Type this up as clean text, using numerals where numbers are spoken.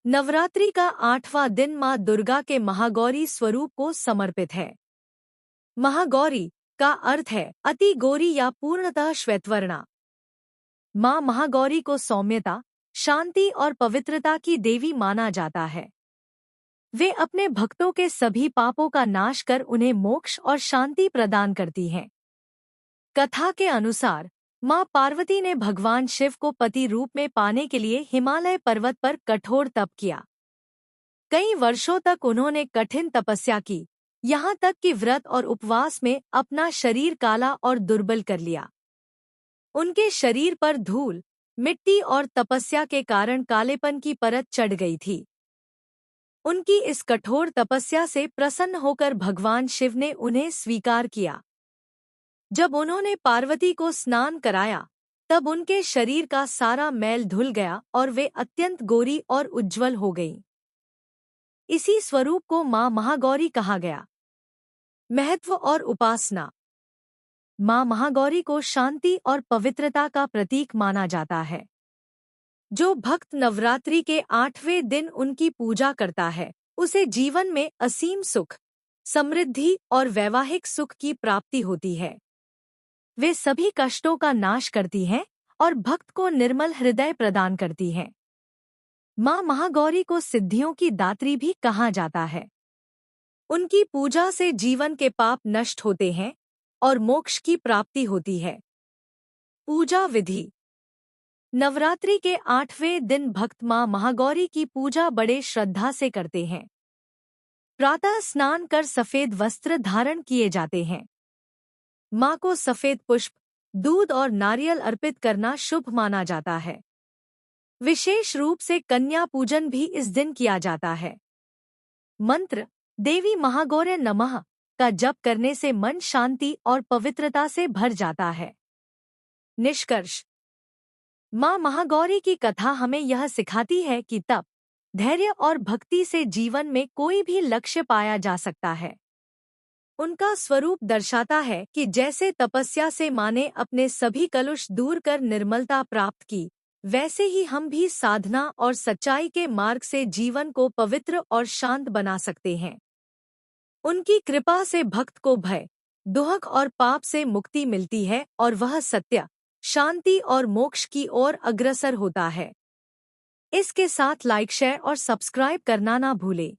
नवरात्रि का 8वां दिन माँ दुर्गा के महागौरी स्वरूप को समर्पित है। महागौरी का अर्थ है अति गौरी या पूर्णतः श्वेतवर्णा। माँ महागौरी को सौम्यता, शांति और पवित्रता की देवी माना जाता है। वे अपने भक्तों के सभी पापों का नाश कर उन्हें मोक्ष और शांति प्रदान करती हैं। कथा के अनुसार माँ पार्वती ने भगवान शिव को पति रूप में पाने के लिए हिमालय पर्वत पर कठोर तप किया। कई वर्षों तक उन्होंने कठिन तपस्या की, यहाँ तक कि व्रत और उपवास में अपना शरीर काला और दुर्बल कर लिया। उनके शरीर पर धूल, मिट्टी और तपस्या के कारण कालेपन की परत चढ़ गई थी। उनकी इस कठोर तपस्या से प्रसन्न होकर भगवान शिव ने उन्हें स्वीकार किया। जब उन्होंने पार्वती को स्नान कराया, तब उनके शरीर का सारा मैल धुल गया और वे अत्यंत गोरी और उज्ज्वल हो गईं। इसी स्वरूप को माँ महागौरी कहा गया। महत्व और उपासना। माँ महागौरी को शांति और पवित्रता का प्रतीक माना जाता है। जो भक्त नवरात्रि के 8वें दिन उनकी पूजा करता है, उसे जीवन में असीम सुख, समृद्धि और वैवाहिक सुख की प्राप्ति होती है। वे सभी कष्टों का नाश करती हैं और भक्त को निर्मल हृदय प्रदान करती हैं। माँ महागौरी को सिद्धियों की दात्री भी कहा जाता है। उनकी पूजा से जीवन के पाप नष्ट होते हैं और मोक्ष की प्राप्ति होती है। पूजा विधि। नवरात्रि के 8वें दिन भक्त माँ महागौरी की पूजा बड़े श्रद्धा से करते हैं। प्रातः स्नान कर सफेद वस्त्र धारण किए जाते हैं। माँ को सफेद पुष्प, दूध और नारियल अर्पित करना शुभ माना जाता है। विशेष रूप से कन्या पूजन भी इस दिन किया जाता है। मंत्र देवी महागौरे नमः का जप करने से मन शांति और पवित्रता से भर जाता है। निष्कर्ष। माँ महागौरी की कथा हमें यह सिखाती है कि तप, धैर्य और भक्ति से जीवन में कोई भी लक्ष्य पाया जा सकता है। उनका स्वरूप दर्शाता है कि जैसे तपस्या से माँ ने अपने सभी कलुष दूर कर निर्मलता प्राप्त की, वैसे ही हम भी साधना और सच्चाई के मार्ग से जीवन को पवित्र और शांत बना सकते हैं। उनकी कृपा से भक्त को भय, दुख और पाप से मुक्ति मिलती है और वह सत्य, शांति और मोक्ष की ओर अग्रसर होता है। इसके साथ लाइक, शेयर और सब्सक्राइब करना ना भूलें।